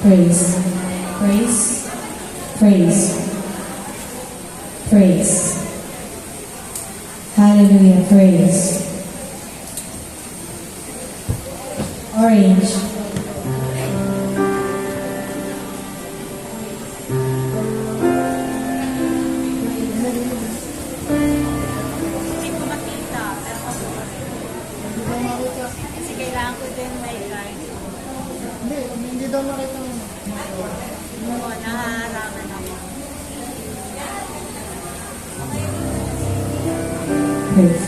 praise, praise, praise, praise. Hallelujah, praise. Orange. Hindi ko makita. Kasi kailangan ko din may card. Hindi daw makita mo. Oo, nahaharangan ako. Praise.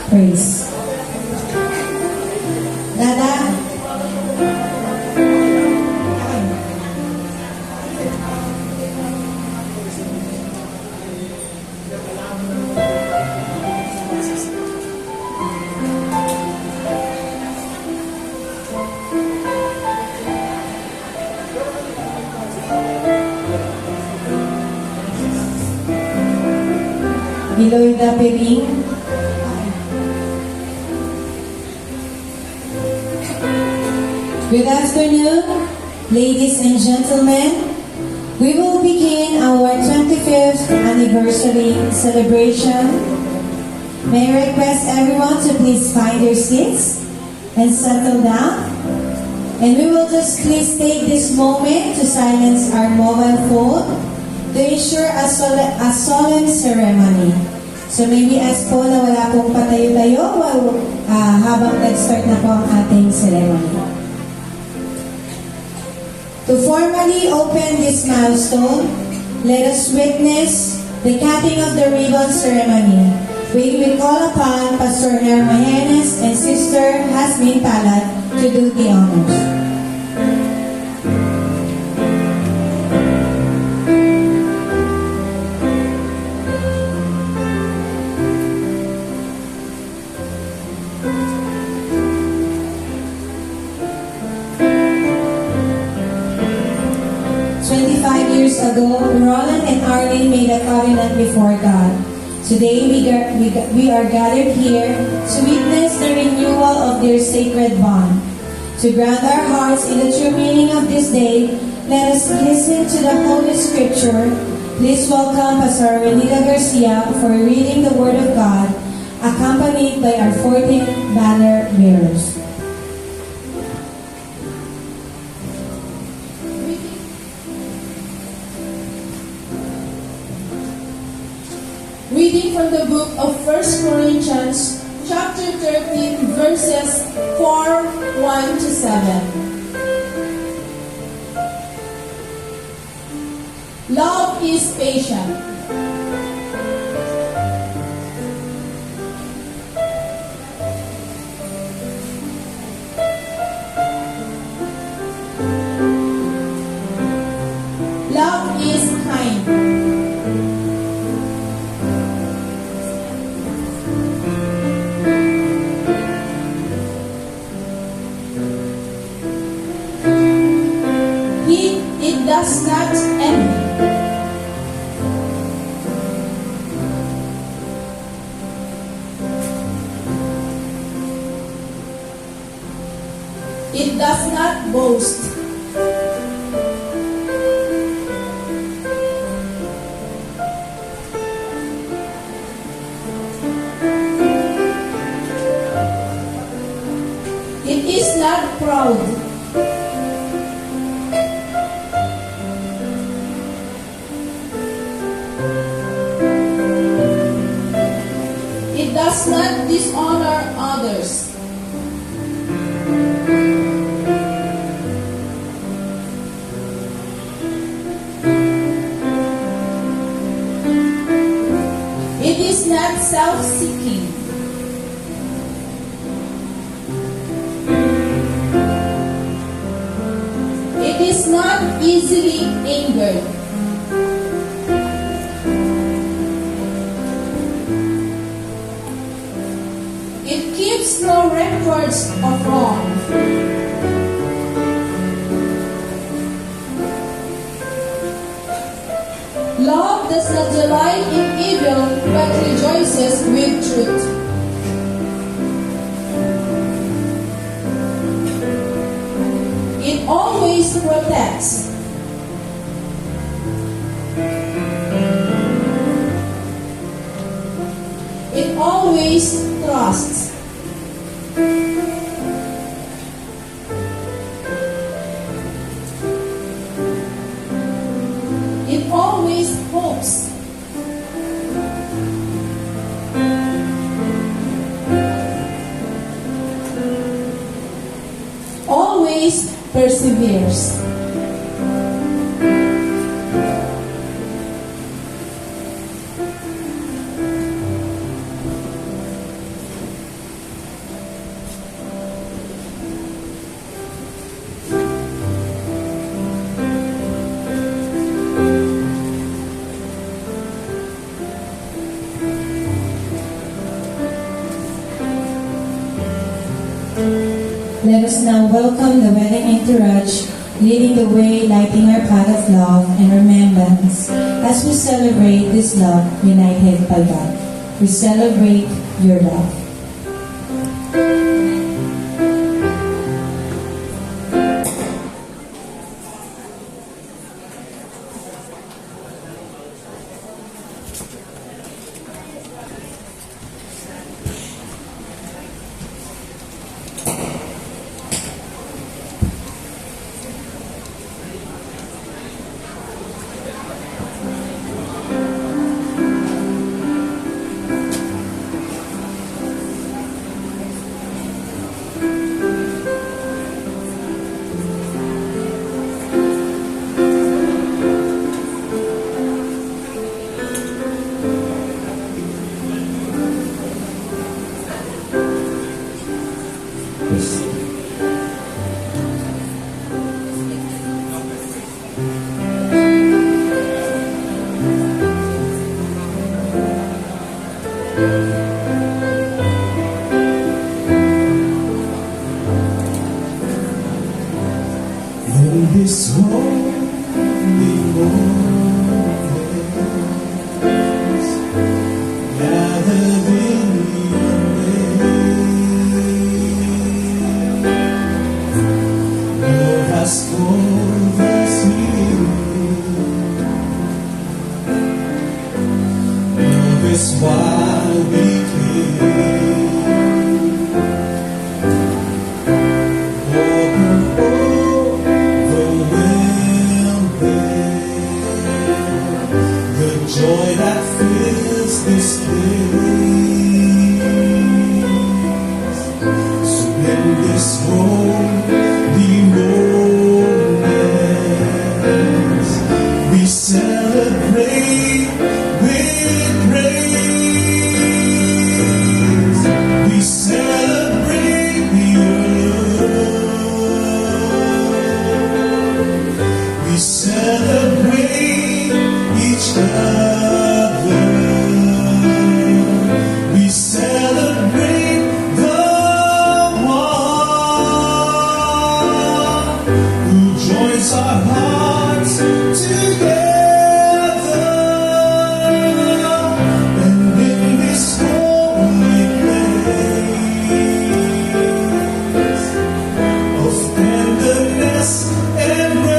Praise. Dada. Iloida Pering. Good afternoon, ladies and gentlemen. We will begin our 25th anniversary celebration. May I request everyone to please find your seats and settle down. And we will just please take this moment to silence our mobile phone to ensure a solemn ceremony. So may we ask po na wala pong patayo-tayo habang nag-start na po ang ating ceremony. To formally open this milestone, let us witness the cutting of the ribbon ceremony. We will call upon Pastor Hermayenes and Sister Hasmin Palat to do the honors. 25 years ago, Roland and Arlene made a covenant before God. Today, we are gathered here to witness the renewal of their sacred bond. To ground our hearts in the true meaning of this day, let us listen to the Holy Scripture. Please welcome Pastor Renita Garcia for reading the Word of God, accompanied by our 14 banner bearers. Reading from the book of 1 Corinthians, chapter 13, verses 4, 1 to 7. Love is patient. Love is kind. It does not envy. It does not boast. It is not proud. It does not dishonor others. not self-seeking. It is not easily angered. It keeps no records of wrong. Love does not delight in evil, but rejoices with truth. It always protects. It always trusts. It always hopes. Always perseveres. Let us now welcome the wedding entourage, leading the way, lighting our path of love and remembrance as we celebrate this love united by God. We celebrate your love. In this holy moment, gathered in your name, Lord has called us here. Love is why we came. Joy that fills this place. So in this holy moment, we celebrate with praise. We celebrate your love. We celebrate each other. We celebrate the one who joins our hearts together. And in this holy place of tenderness and grace,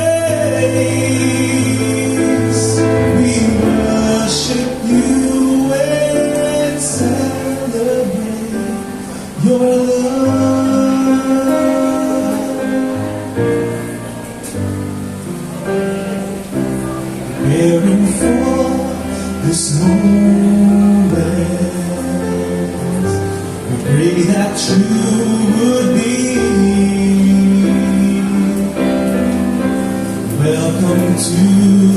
we worship you and celebrate your love. Preparing for this moment, we pray that you would be welcome to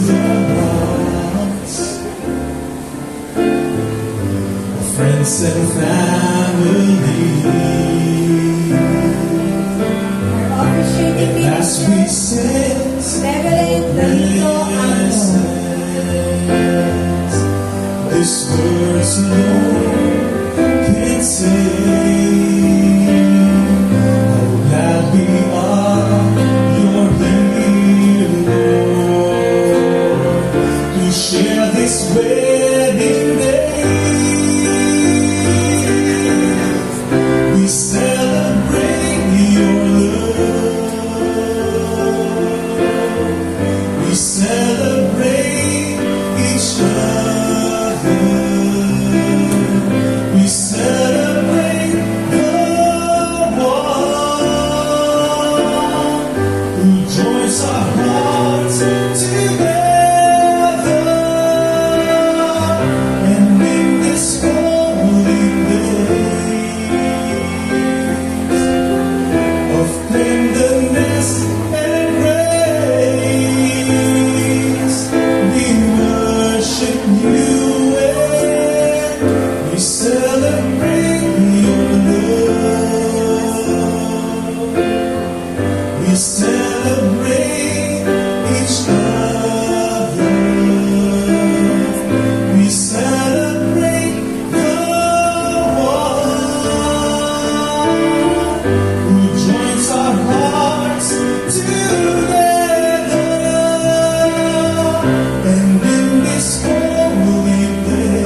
the hearts of friends and family. Officiating As we minister, sit, Reverend Danilo Angelo. this verse alone can say, how glad we are you're here, Lord, to share this wedding day. We celebrate your love. We celebrate each other. We celebrate the one who joins our hearts together. And in this holy place of tenderness and grace, we worship you and we celebrate your love. We celebrate each other. We celebrate the one who joins our hearts together. And in this holy place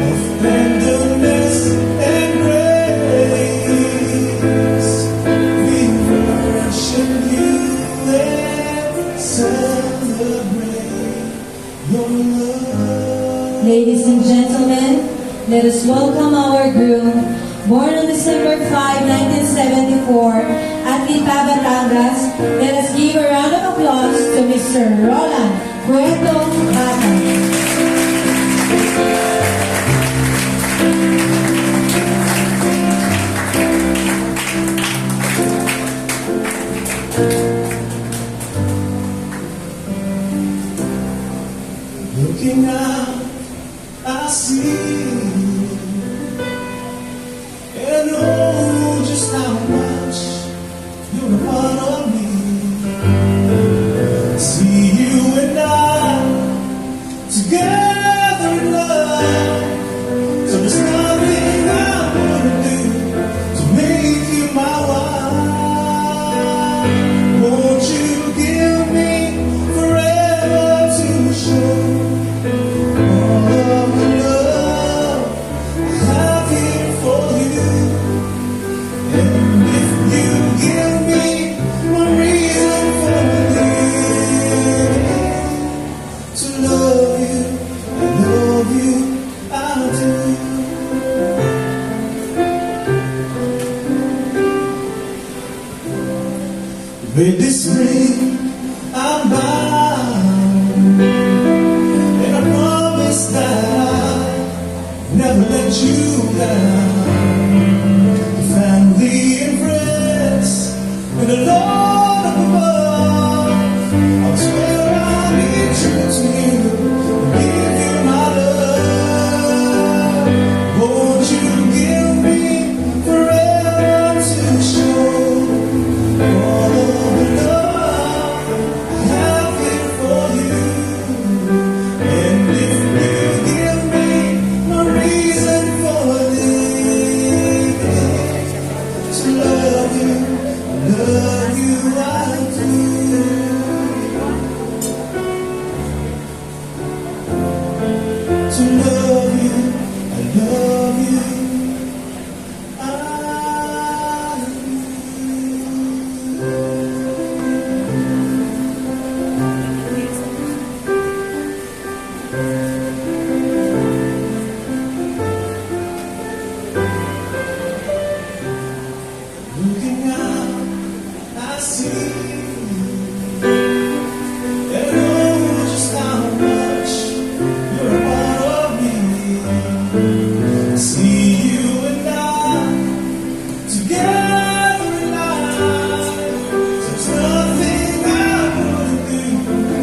of tenderness and grace, we worship you and celebrate your love. Ladies and gentlemen, let us welcome our groom, born on December 5, 1974, at Lipa, Batangas. Let us give a round of applause to Mr. Roland Cueto Bata. Looking out, I see and know just how much you're a part of me. See you and I together in love. So there's nothing I wouldn't do to make you my wife. Won't you give me forever to show all of the love I have here for you? And if you give me one reason for living, to love you, I'll do. With this ring, I'm bound, and I promise that I'll never let you down. The family and friends, and the Lord up above, I'll swear I'll be true to you and give you my love. Won't you give me forever to show all of the love I have here for you? And if you give me no reason for living, to love you, I do. To love you, I love you, I do. Looking out, I see and know just how much you're a part of me. See you and I together in life. There's nothing I wouldn't do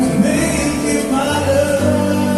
to make you my love.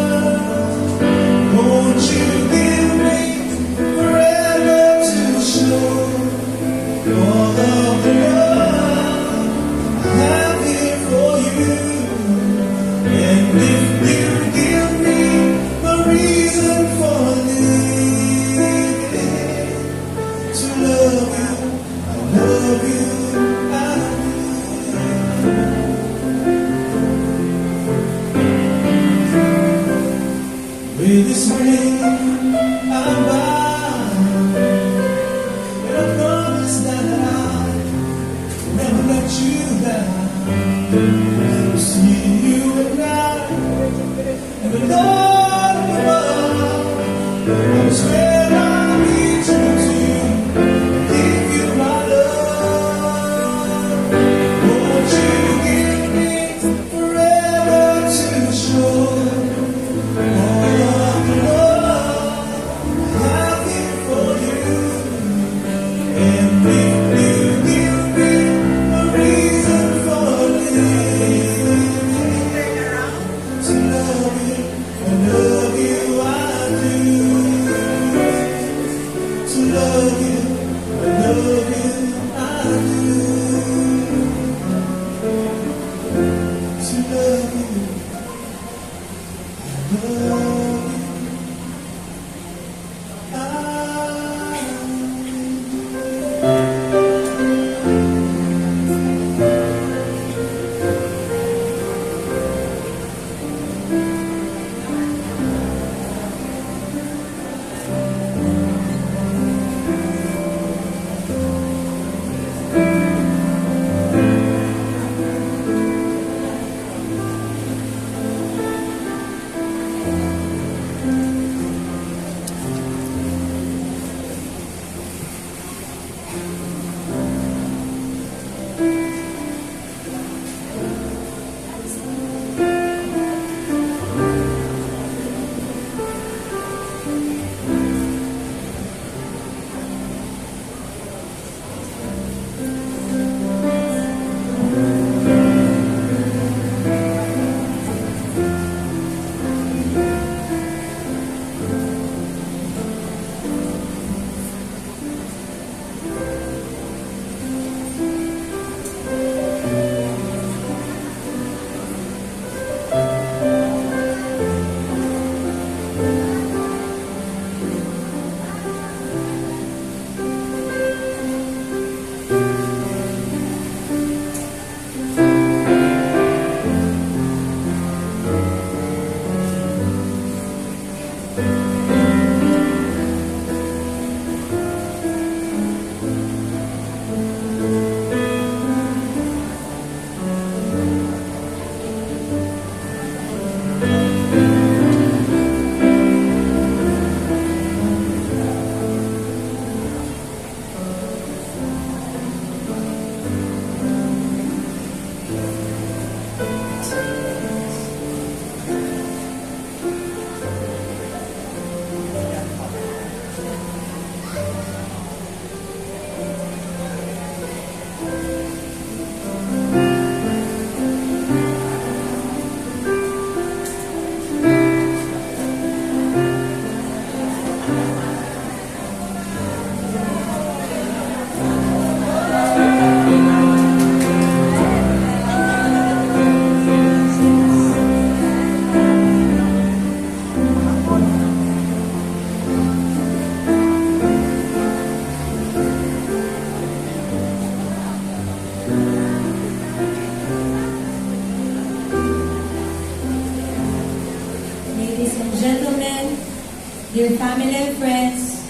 dear family and friends,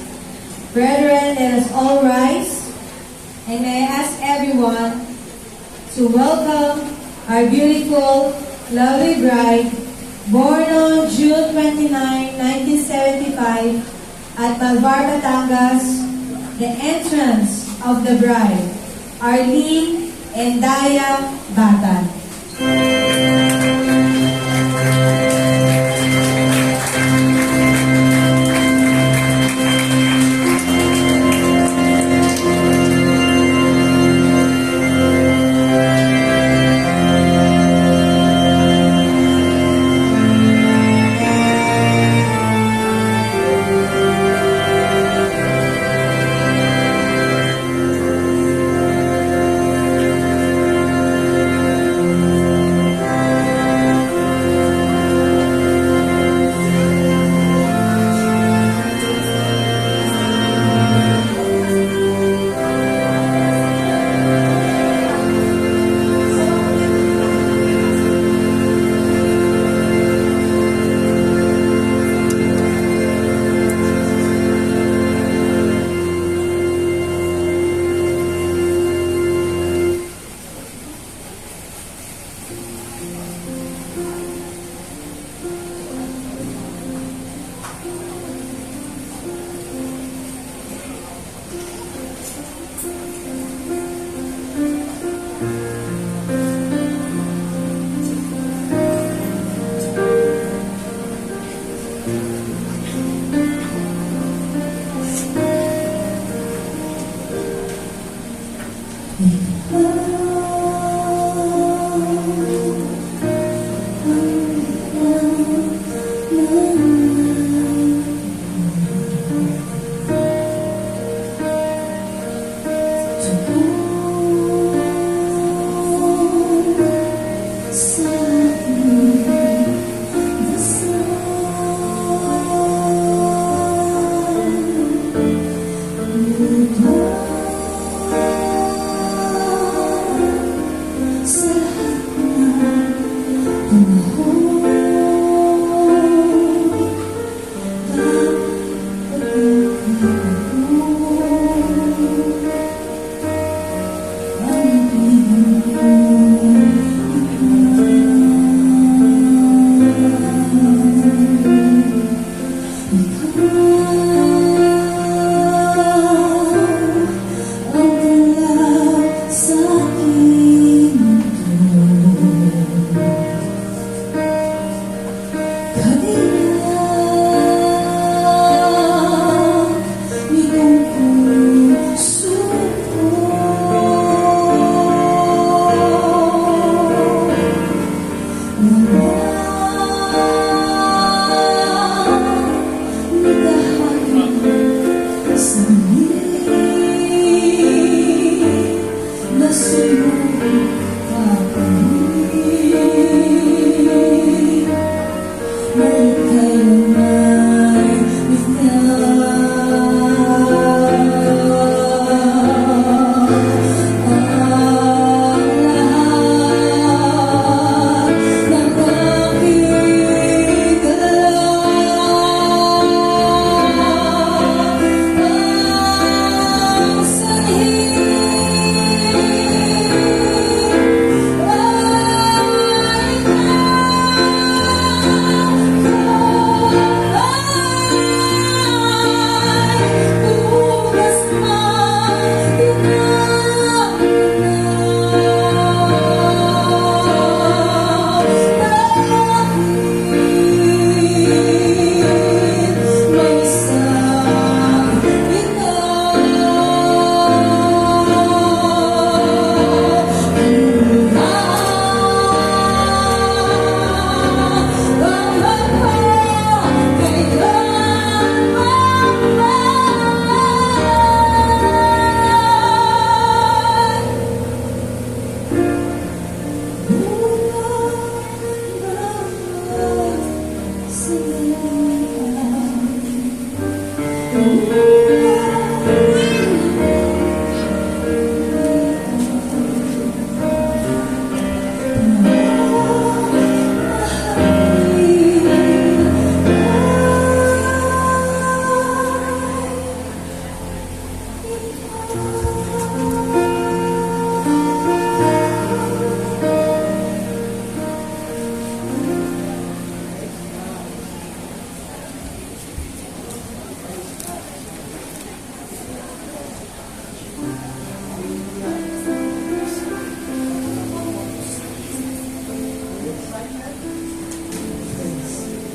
brethren, let us all rise, and may I ask everyone to welcome our beautiful, lovely bride, born on June 29, 1975, at Malvar, Batangas, the entrance of the bride, Arlene and Daya Batan.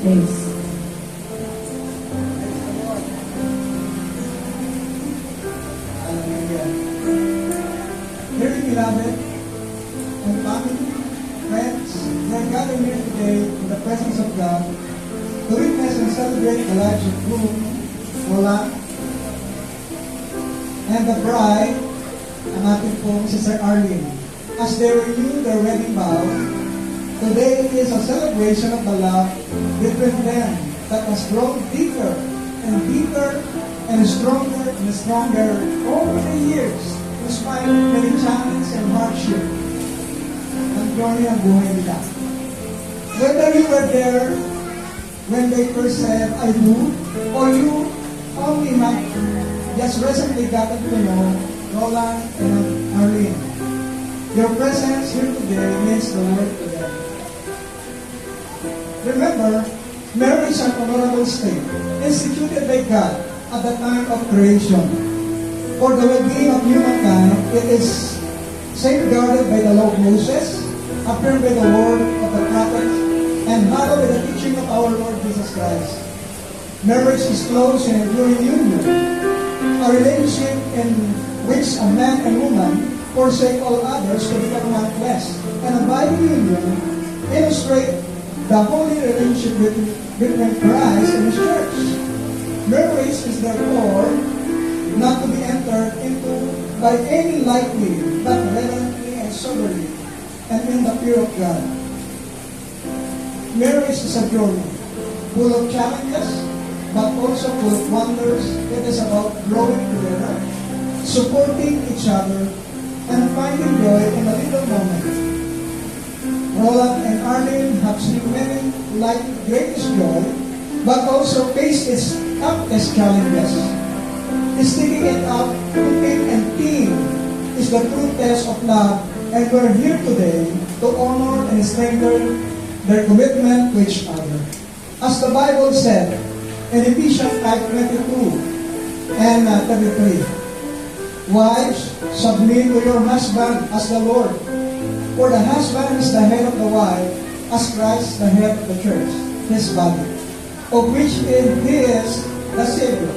Please. Hallelujah. Dearly beloved and family, friends, we are gathered here today in the presence of God to witness and celebrate the lives of Bloom, Roland, and the bride, ang ating pong Sister Arlene. As they renew their wedding vow, today is a celebration of the love between them that has grown deeper and stronger over the years despite many challenges and hardship ang journey ng buhay nila. Whether you were there when they first said, I do, or you only have just recently gotten to know Roland and Arlene, your presence here today means the world to them. Remember, marriage is an honorable state instituted by God at the time of creation. For the well-being of humankind, it is safeguarded by the law of Moses, affirmed by the word of the prophets, and hallowed by the teaching of our Lord Jesus Christ. Marriage is close and enduring union, a relationship in which a man and woman forsake all others to become one flesh. An abiding union illustrates the holy relationship between Christ and His church. Marriage is therefore not to be entered into by any lightly, but reverently and soberly, and in the fear of God. Marriage is a journey full of challenges, but also full of wonders. It is about growing together, supporting each other, and finding joy in a little moment. Roland and Arlene have seen many life's greatest joy, but also faced its toughest challenges. Sticking it out to thick and thin is the true test of love, and we're here today to honor and strengthen their commitment to each other. As the Bible said in Ephesians 5:22 and 33, wives, submit to your husband as the Lord. For the husband is the head of the wife, as Christ the head of the church, His body, of which He is the Savior.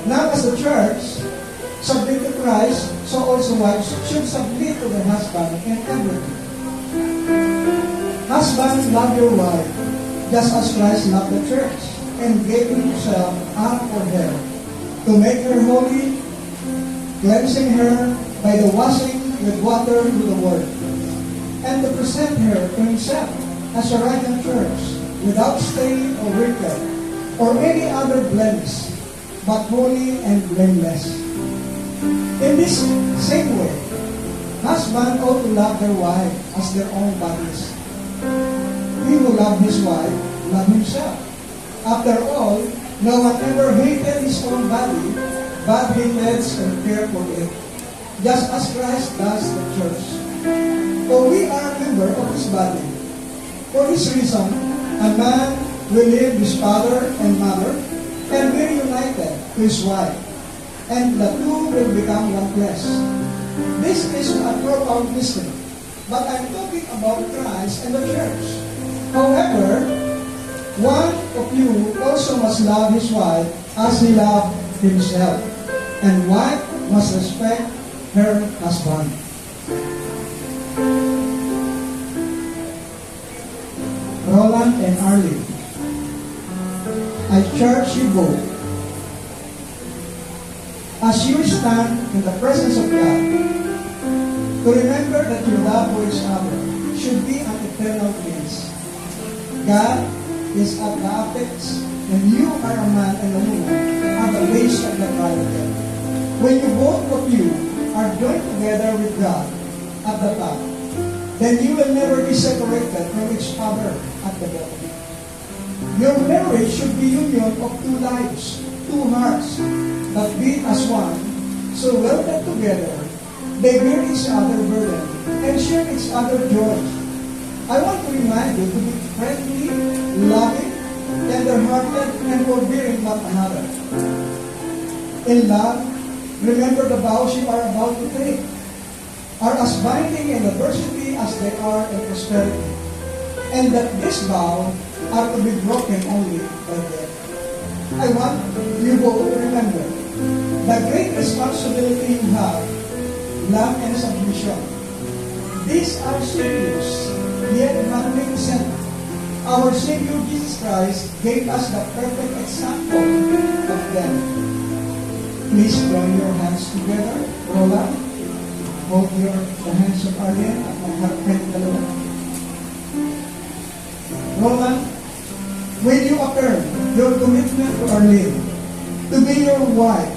Now as the church submit to Christ, so also wives should submit to their husband in everything. Husbands, love your wife, just as Christ loved the church, and gave Himself up for her, to make her holy, cleansing her by the washing with water through the word, and to present her to Himself as a radiant church, without stain or wrinkle, or any other blemish, but holy and blameless. In this same way, husbands ought to love their wife as their own bodies. He who loves his wife loves himself. After all, no one ever hated his own body, but hates and cares for it, just as Christ does the church. For we are a member of His body. For this reason, a man will leave his father and mother, and be united to his wife, and the two will become one flesh. This is a profound mystery, but I'm talking about Christ and the church. However, one of you also must love his wife as he loved himself, and wife must respect her husband. Roland and Arlene, I charge you both, as you stand in the presence of God, to remember that your love for each other should be an eternal bliss. God is at the apex, and you are a man and a woman at the base of the triangle. When you both of you are joined together with God at the top, then you will never be separated from each other at the bottom. Your marriage should be union of two lives, two hearts that beat as one, so welded together, they bear each other burden and share each other joy. I want to remind you to be friendly, loving, tender-hearted, and forbearing one another. In love, remember the vows you are about to take are as binding in adversity as they are in prosperity, and that this vow are to be broken only by death. I want you both to remember the great responsibility you have, love and submission. These are serious, yet magnificent. Our Savior Jesus Christ gave us the perfect example of them. Please join your hands together. Roland, hold the hands of Arlene at magharapin dalawa. Roland, will you affirm your commitment to Arlene, to be your wife,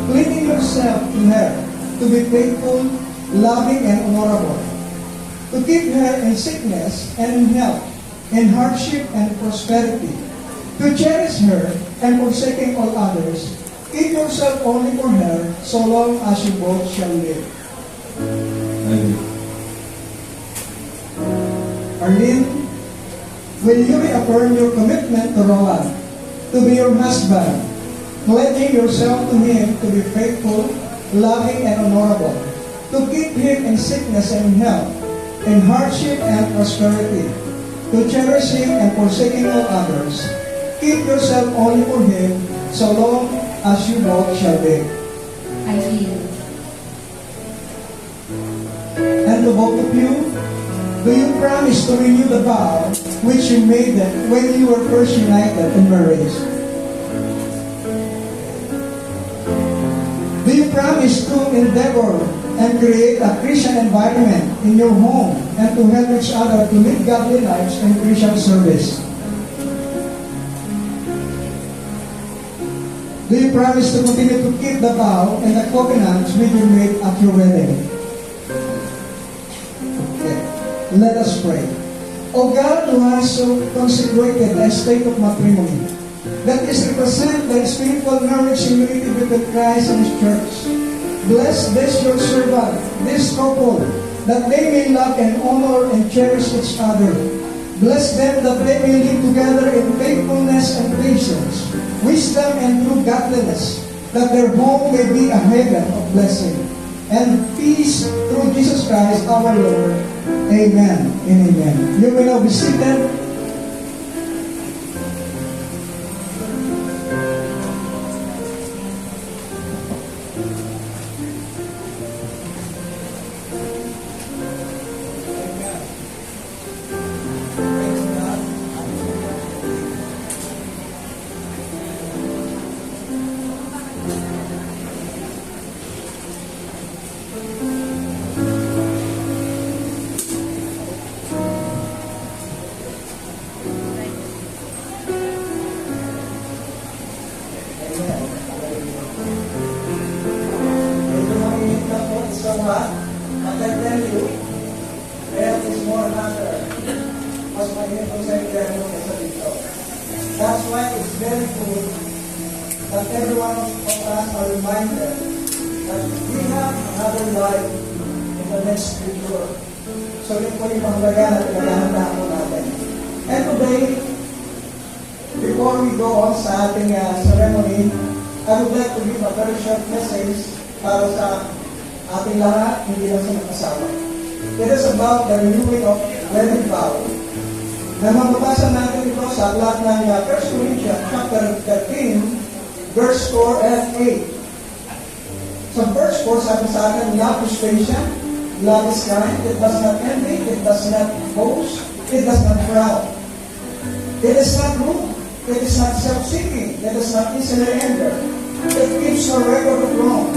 clinging yourself to her, to be faithful, loving, and honorable, to keep her in sickness and in health, in hardship and prosperity, to cherish her and forsaking all others, keep yourself only for her, so long as you both shall live. Arlene, will you reaffirm your commitment to Roland, to be your husband, pledging yourself to him to be faithful, loving, and honorable, to keep him in sickness and in health, in hardship and prosperity, to cherish him and forsaking all others, keep yourself only for him, so long as you both shall live. I feel. And to both of you, do you promise to renew the vow which you made when you were first united in marriage? Do you promise to endeavor and create a Christian environment in your home and to help each other to live godly lives in Christian service? Do you promise to continue to keep the vow and the covenants which you made at your wedding? Okay. Let us pray. O God, who has so consecrated the state of matrimony, that is represent the spiritual marriage unity between Christ and His church, bless this your servant, this couple, that they may love and honor and cherish each other. Bless them that they may live together in faithfulness and patience, wisdom and true godliness, that their home may be a haven of blessing and peace through Jesus Christ our Lord. Amen and amen. You may now be seated. That's why it's very good that every one of us are reminded that we have another life in the next future. So yun po yung mahalaga na pinagahanda po natin. And today, before we go on sa ating ceremony, I would like to give a very short message para sa ating lahat, hindi lang sa mag-asawa. It is about the renewing of wedding vow. Na mababasa natin ito sa aklat ng 1 Corinthians chapter 13, verse 4 and 8. Sa verse 4, sabi sa atin, love is patient, love is kind, it does not envy, it does not boast, it does not frown. It is not rude, it is not self-seeking, it is not easily angered. It keeps no record of wrong.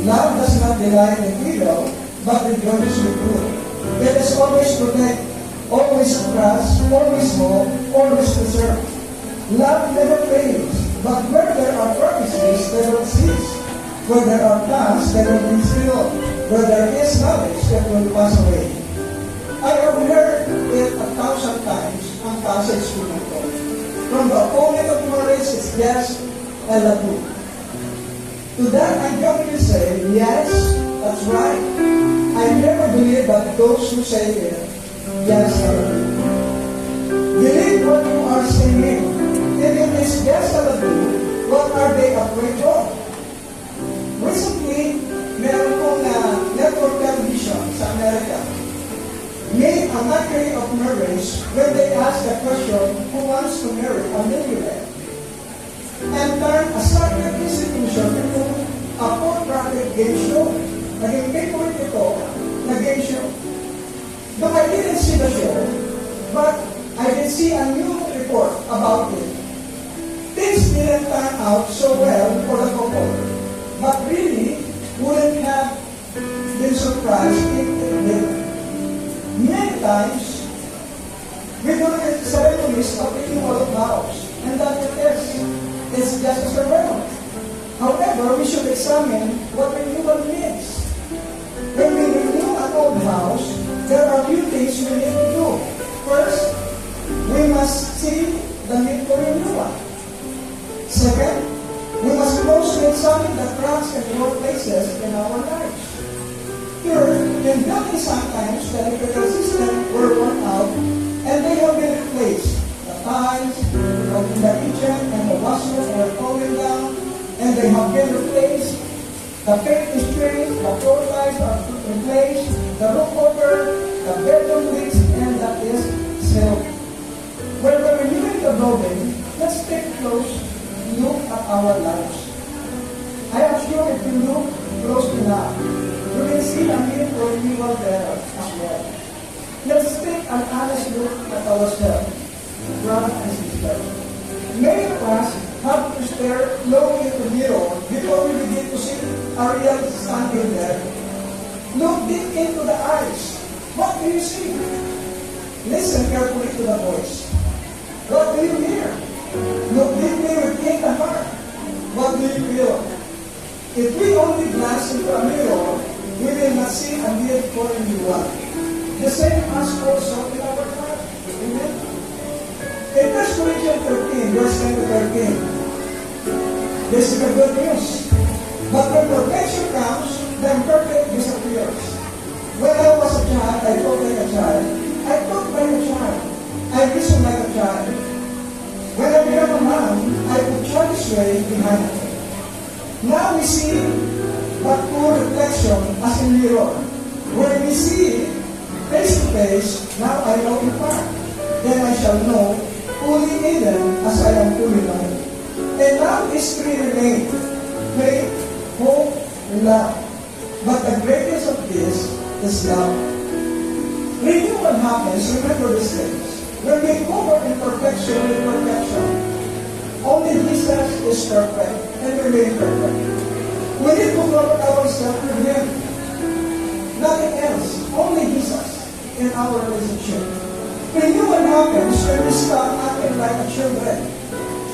Love does not delight in evil, but rejoices with good. It is always protect, always trust, always hope, always preserve. Love never fails, but where there are promises, they will cease. Where there are plans, they will be still. Where there is knowledge, it will pass away. I have heard it 1,000 times, ang passage ko nito. From the opponent of marriage is yes and the truth. To that I jokingly say, yes, that's right. I never believe that those who say it, yes, sir. Believe what you are saying. If it is yes or no, what are they afraid of? Recently, meron pong network television sa Amerika. made a mockery of marriage when they asked the question, who wants to marry a millionaire? And turned a sacred institution into a for-profit game show. Naging favorite ito na game show. Though I didn't see the show, but I did see a new report about it. Things didn't turn out so well for the couple, but really wouldn't have been surprised if it did. Many times, we do the ceremonies of taking all of vows, and that it is. It's just a ceremony. However, we should examine what renewal means. When we renew an old house, there are few things we need to do. First, we must see the need for renewal. Second, we must closely examine the cracks and raw places in our lives. Third, in building sometimes the electrical system were worn out and they have been replaced. The tiles in the kitchen and the washer were falling down and they have been replaced. The paint is changed, the floor tiles are put in place, the roof over, the bedroom leaks, and that is settled. When we're renewing the building, let's take a close look at our lives. I am sure if you look close enough, you will see a need for renewal there as well. Let's take an honest look at ourselves, brothers and sisters. Many of us have to stare low into the mirror before we begin to see a real standing there. Look deep into the eyes. What do you see? Listen carefully to the voice. What do you hear? Look deeply within the heart. What do you feel? If we only glance into a mirror, we will not see a need for renewal. The same as also in our heart. Amen? In 1 Corinthians 13, verse 10 to 13, this is the good news. But when perfection comes, the imperfect disappears. When I was a child, I thought like a child. I thought like a child. I reasoned like a child. When I became a man, I put childish way behind me. Now we see but poor reflection as a mirror. When we see face to face, now I know in part. Then I shall know fully even as I am fully known. And now these three remain: faith, hope, and love. But the greatest of this is love. Renewal happens, remember these things, when we cover imperfection with perfection. Only Jesus is perfect and remain perfect. We need to cover ourselves with Him. Nothing else, only Jesus in our relationship. Renewal happens when we start acting like children.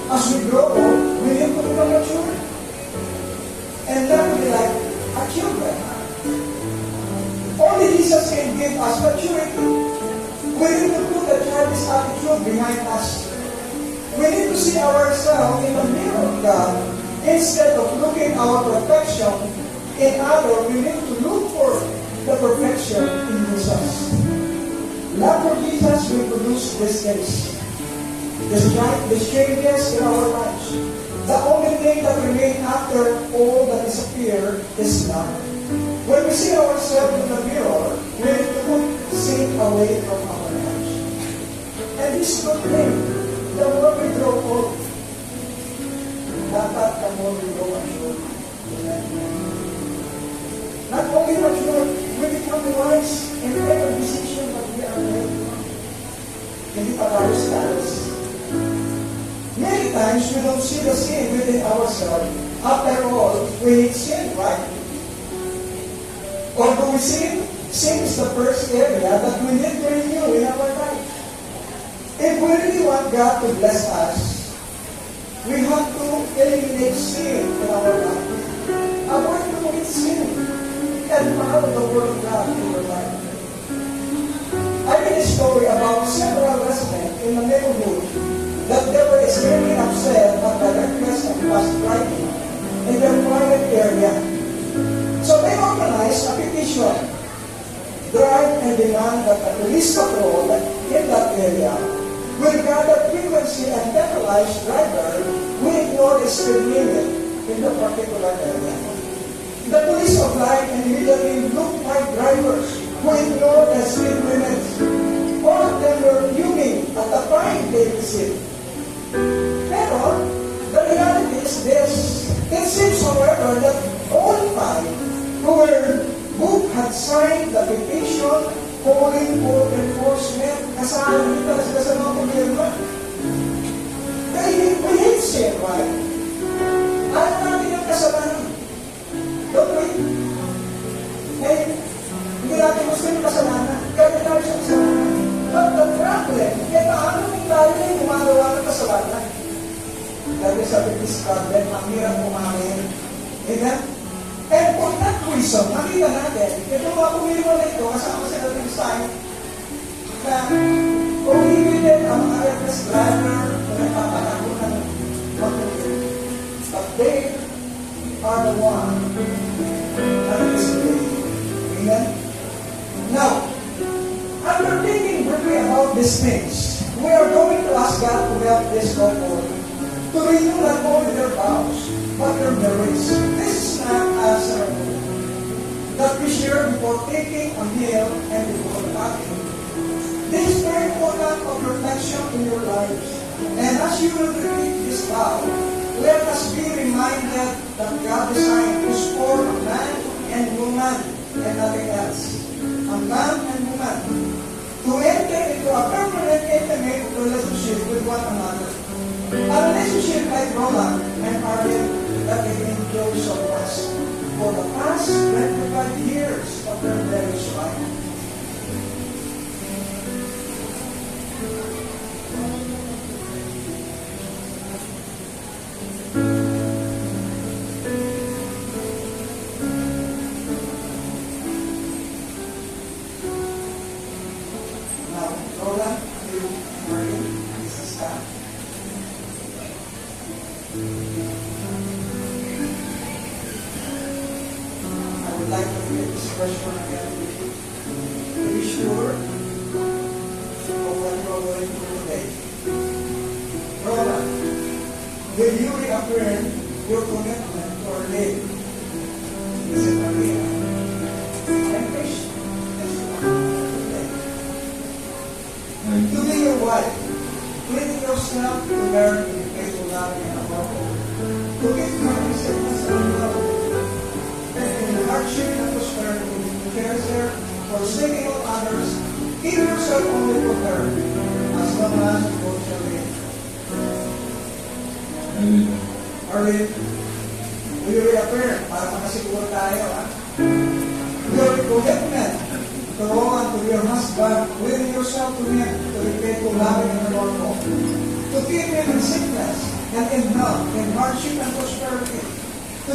As we grow old, we need to become mature. And not be like a children. Only Jesus can give us maturity. We need to put the childish attitude behind us. We need to see ourselves in the mirror of God. Instead of looking our perfection in others, we need to look for the perfection in Jesus. Love for Jesus will produce these things. The changes in our lives. The only thing that remains after all that disappears is love. When we see ourselves in the mirror, we need to put sin away from our lives. And this good thing, the more we grow old, dapat the more we grow mature. Not only mature, we become wise in every decision that we are making. Hindi pa tayo status. Many times we don't see the sin within ourselves. After all, we need sin, right? Or do we sin? Sin is the first area that we need to renew in our life. If we really want God to bless us, we have to eliminate sin in our life. Avoid to commit sin and follow the Word of God in your life. I read a story about several residents in the neighborhood that they were extremely upset at the request of bus driving in their private area. So they organized a petition, drive and demand that the police patrol in that area will gather frequency and penalize driver who ignore the speed limit in the particular area. The police obliged and immediately looked for drivers who ignore the speed limits sin. Pero, the reality is this. It seems, however, that all five who had signed the petition calling for enforcement, kasama nila sila sa mga gobyerno. We hate sin, right? Ayaw natin yung kasalanan. Don't we? Eh, hindi natin gusto yung kasalanan. Kaya tayo siya kasalanan. But the problem, kaya paano kung tayo na yung gumagawa ng kasalanan? Dahil sabi this problem, ang hirap kumain. Amen? And for that reason, nakita natin, ito mga pumilo na ito, kasama sila ng sign, na prohibited ang mga reckless driver na nagpapanako ng pagkulit. But they are the one that is today. Amen? Now, after thinking briefly about these things, we are going to ask God to help this couple to renew not only their vows, but their marriage. This is not a ceremony that we share before taking a meal and before partying. This is very important of reflection in your lives. And as you will repeat this vow, let us be reminded that God designed us for a man and woman and nothing else. A man and woman to enter into a permanent intimate relationship with one another. A relationship like Roland and Arlen that they enjoy so much for the past 25 years of their marriage life. Now, Roland, you, Arlen, this is God. I would like to read this question again with you. To be sure of what you are going through today. Roland, will you reaffirm your commitment to our name? This is Maria. And Krishna. To be your wife, pledging yourself to learn to be faithful, loving, and humble. To give her in sickness and love. And in hardship and prosperity, to care her, forsaking all others, give yourself only for her, as long as you both shall live. Arlen, will you reaffirm, para makasiguro tayo, your commitment to Roland, to your husband, willing yourself to him, to be faithful, loving, and normal, to keep him in sickness and in health, in hardship and prosperity, to